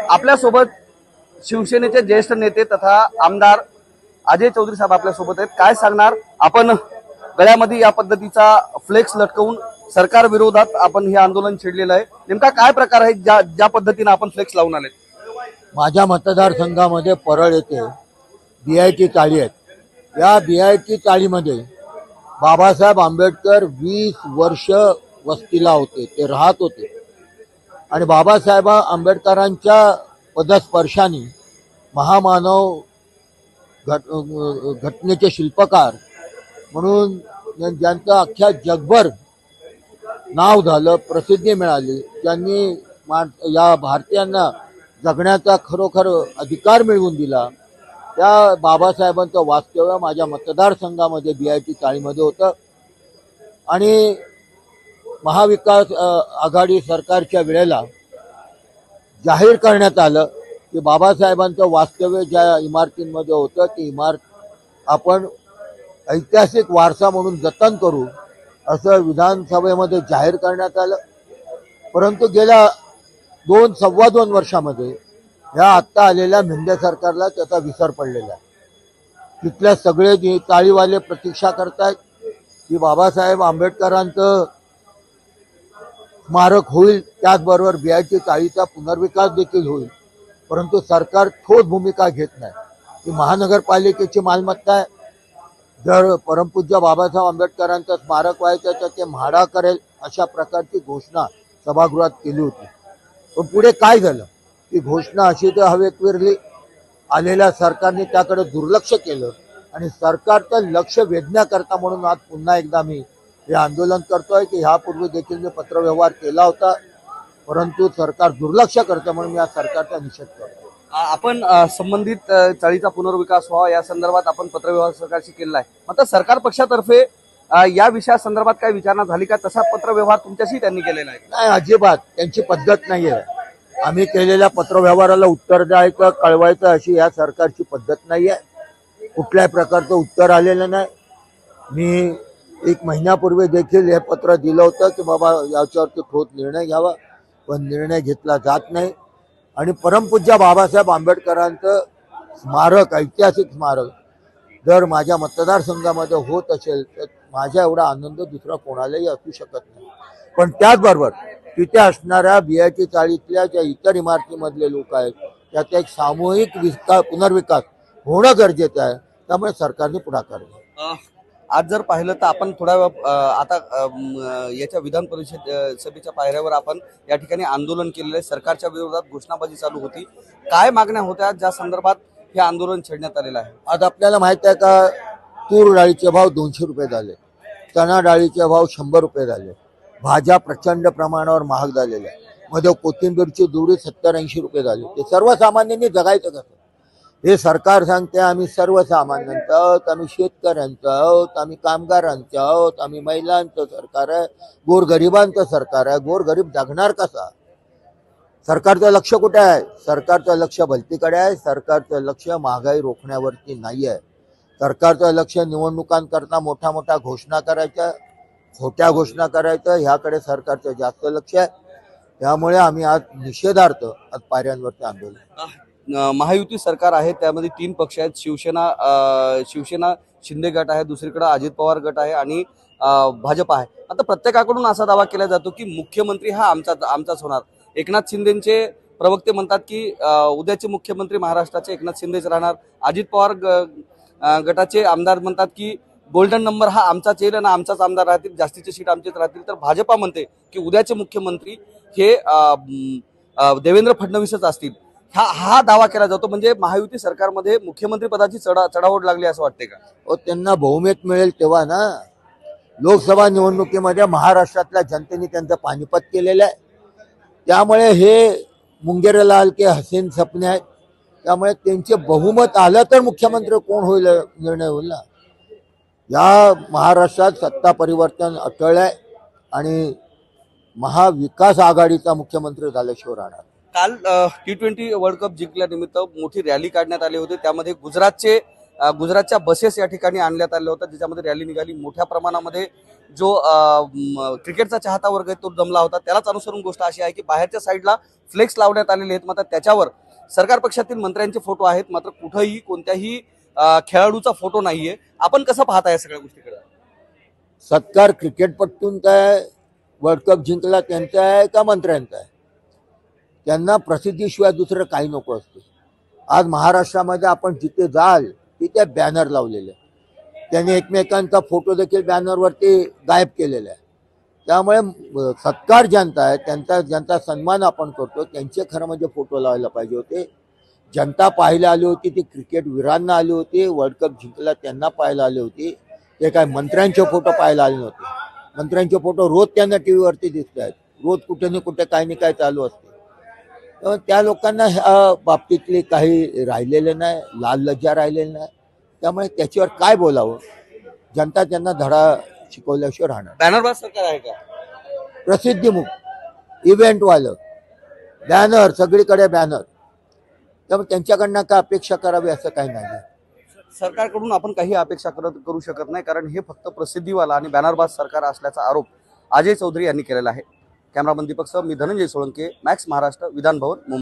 आपल्यासोबत शिवसेनेचे ज्येष्ठ नेते तथा आमदार अजय चौधरी साहेब आपल्यासोबत आहेत। काय सांगणार आपण? गळ्यामध्ये या पद्धतीचा फ्लेक्स लटकवून सरकार विरोधात आपण हे आंदोलन छेडलेलं आहे। नेमका काय प्रकार आहे ज्या पद्धतीने आपण फ्लेक्स लावून आले? माझ्या मतदारसंघामध्ये परळ येथे बीआयटी चाळी आहेत। या बीआयटी चाळीमध्ये बाबासाहेब आंबेडकर 20 वर्ष वस्तीला होते, ते राहत होते आणि बाबासाहेब आंबेडकरांच्या पदस्पर्शाने महामानव घटनेचे शिल्पकार म्हणून ज्यांचं अख्ख्या जगभर नाव झालं, प्रसिद्धी मिळाली, ज्यांनी या भारतीयांना जगण्याचा खरोखर अधिकार मिळवून दिला, त्या बाबासाहेबांचं वास्तव्य माझ्या मतदारसंघामध्ये बीआयटी चाळीमध्ये होतं। आणि महाविकास आघाडी सरकारच्या वेळेला जाहीर करण्यात आलं की बाबासाहेबांचं वास्तव्य ज्या इमारतींमध्ये होतं ती इमारत आपण ऐतिहासिक वारसा म्हणून जतन करू, असं विधानसभेमध्ये जाहीर करण्यात आलं। परंतु गेल्या 2-2.25 वर्षामध्ये ह्या आत्ता आलेल्या मेंढे सरकारला त्याचा विसर पडलेला आहे। तिथल्या सगळे चाळीवाले प्रतीक्षा करतायत की बाबासाहेब आंबेडकरांचं स्मारक होईल, त्याचबरोबर बीआयटी चाळीचा पुनर्विकास देखील होईल, परंतु सरकार ठोस भूमिका घेत नाही। ही महानगरपालिकेची मालमत्ता आहे। जर परमपूज्य बाबासाहेब आंबेडकरांचं स्मारक व्हायचं तर ते म्हाडा करेल अशा प्रकारची घोषणा सभागृहात केली होती। पण पुढे काय झालं? ती घोषणा अशी तर हवेत विरली, आलेल्या सरकारने त्याकडे दुर्लक्ष केलं आणि सरकारचं लक्ष वेधण्याकरता म्हणून आज पुन्हा एकदा मी हे आंदोलन करतोय की ह्यापूर्वी देखील मी पत्रव्यवहार केला होता, परंतु सरकार दुर्लक्ष करतं म्हणून मी या सरकारचा निषेध करतो। आपण संबंधित चाळीचा पुनर्विकास व्हावा या संदर्भात आपण पत्रव्यवहार सरकारशी केलेला आहे। मात्र सरकार पक्षातर्फे या विषयासंदर्भात काय विचारणा झाली का? तसा पत्रव्यवहार तुमच्याशी त्यांनी केलेला आहे? नाही, अजिबात त्यांची पद्धत नाही आहे। आम्ही केलेल्या पत्रव्यवहाराला उत्तर द्यायचं, कळवायचं अशी या सरकारची पद्धत नाही आहे। कुठल्याही प्रकारचं उत्तर आलेलं नाही। मी 1 महिन्यापूर्वी देखील हे पत्र दिलं होतं की बाबा याच्यावरती ठोस निर्णय घ्यावा, पण निर्णय घेतला जात नाही। आणि परमपूज्य बाबासाहेब आंबेडकरांचं स्मारक, ऐतिहासिक स्मारक जर माझ्या मतदारसंघामध्ये होत असेल तर माझ्या एवढा आनंद दुसरा कोणालाही असू शकत नाही। पण त्याचबरोबर तिथे असणाऱ्या बीआयटी चाळीतल्या ज्या इतर इमारतीमधले लोक आहेत त्याचा एक सामूहिक पुनर्विकास होणं गरजेचं आहे। त्यामुळे सरकारने पुढाकार घ्यावा। आज जर पाहिलं तर आपण थोड्या वेळ आता याच्या विधान परिषद सभेच्या पायऱ्यावर आपण या ठिकाणी आंदोलन केलेलं आहे। सरकारच्या विरोधात घोषणाबाजी चालू होती। काय मागण्या होत्या ज्या संदर्भात हे आंदोलन छेडण्यात आलेलं आहे? आज आपल्याला माहित आहे का, तूर डाळीचे भाव 200 रुपये झाले, चणा डाळीचे भाव 100 रुपये झाले, भाज्या प्रचंड प्रमाणावर महाग झालेल्या आहे, मध्ये कोथिंबीरची जुडी 70-80 रुपये झाली। ते सर्वसामान्यांनी जगायचं कसं? हे सरकार सांगते आम्ही सर्वसामान्यांचं आहोत, आम्ही शेतकऱ्यांचं आहोत, आम्ही कामगारांचं आहोत, आम्ही महिलांचं सरकार आहे, गोरगरिबांचं सरकार आहे। गोरगरीब जगणार कसा? सरकारचं लक्ष कुठे आहे? सरकारचं लक्ष भलतीकडे आहे। सरकारचं लक्ष महागाई रोखण्यावरती नाही आहे। सरकारचं लक्ष निवडणुकांकरता मोठ्या मोठ्या घोषणा करायच्या, खोट्या घोषणा करायचं, ह्याकडे सरकारचं जास्त लक्ष आहे। त्यामुळे आम्ही आज निषेधार्थ आज पायऱ्यांवरती आंदोलन। महायुती सरकार आहे, त्यामध्ये 3 पक्ष आहेत। शिवसेना शिंदे गट आहे, दुसरीकडे अजित पवार गट आहे आणि भाजप आहे। आता प्रत्येकाकडून असा दावा केला जातो की मुख्यमंत्री हा आमचाच होणार। एकनाथ शिंदेचे प्रवक्ते म्हणतात की उद्याचे मुख्यमंत्री महाराष्ट्राचे एकनाथ शिंदेच राहणार। अजित पवार गटाचे आमदार म्हणतात की गोल्डन नंबर हा आमचाच येईल आणि आमचाच आमदार राहतील, जास्तीचे सीट आमचेच राहतील। तर भाजपा म्हणते की उद्याचे मुख्यमंत्री हे देवेंद्र फडणवीसच असतील। हा दावा केला जातो। म्हणजे महायुती सरकारमध्ये मुख्यमंत्री पदाची चढाओढ लागली असं वाटते का? त्यांना बहुमत मिळेल तेव्हा ना। लोकसभा निवडणुकीमध्ये महाराष्ट्रातल्या जनतेने त्यांचं पानिपत केलेलं आहे। त्यामुळे हे मुंगेरलाल के हसीन सपने आहेत। त्यामुळे त्यांचे बहुमत आलं तर मुख्यमंत्री कोण होईल निर्णय होईल ना। या महाराष्ट्रात सत्ता परिवर्तन अटळ आहे आणि महाविकास आघाडीचा मुख्यमंत्री झाल्याशिवाय राहणार। काल T20 वर्ल्ड कप जिंकल्यानिमित्त मोठी रॅली काढण्यात आली होती। त्यामध्ये गुजरातचे गुजरातच्या बसेस या ठिकाणी आणण्यात आल्या होत्या, ज्याच्यामध्ये रॅली निघाली. मोठ्या प्रमाणामध्ये जो क्रिकेटचा चाहता वर्ग आहे तो जमला होता. त्यालाच अनुसरून गोष्ट अशी आहे की बाहेरच्या साईडला फ्लेक्स लावण्यात आलेले आहेत, मात्र त्याच्यावर सरकार पक्षातील मंत्र्यांचे फोटो आहेत, मात्र कुठेही कोणत्याही खेळाडूचा फोटो नाहीये. आपण कसं पाहता या सगळ्या गोष्टीकडे? सत्कार क्रिकेटपटूंचा आहे, वर्ल्ड कप जिंकला त्यांचा आहे का मंत्र्यांचा आहे? त्यांना प्रसिद्धीशिवाय दुसरं काही नको असते. आज महाराष्ट्रामध्ये आपण जिथे जाल तिथे बॅनर लावलेले आहे. त्यांनी एकमेकांचा फोटो देखील बॅनरवरती गायब केलेला आहे. त्यामुळे सत्कार जनता आहे, त्यांचा ज्यांचा सन्मान आपण करतो त्यांचे खरं म्हणजे फोटो लावायला पाहिजे होते. जनता पाहायला आली होती, ती क्रिकेट वीरांना आली होती, वर्ल्ड कप जिंकला त्यांना पाहायला आली होती. ते काय मंत्र्यांचे फोटो पाहायला आले नव्हते. मंत्र्यांचे फोटो रोज त्यांना टी व्हीवरती दिसत आहेत, रोज कुठे ना कुठे काही ना काय चालू असते. तर त्या लोकांना ह्या बाबतीतली काही राहिलेले नाही, लाल लज्जा राहिलेली नाही. त्यामुळे त्याच्यावर काय बोलावं, जनता त्यांना धडा शिकवल्याशिवाय राहणार. बॅनरबाज सरकार आहे का? प्रसिद्धीमुख इव्हेंटवालं बॅनर, सगळीकडे बॅनर. त्यामुळे त्यांच्याकडनं काय अपेक्षा करावी असं काही नाही. सरकारकडून आपण काही अपेक्षा करू शकत नाही, कारण हे फक्त प्रसिद्धीवाला आणि बॅनरबाज सरकार असल्याचा आरोप अजय चौधरी यांनी केलेला आहे. कॅमेरामन दीपक सह मी धनंजय सोळंके, मॅक्स महाराष्ट्र, विधान भवन, मुंबई.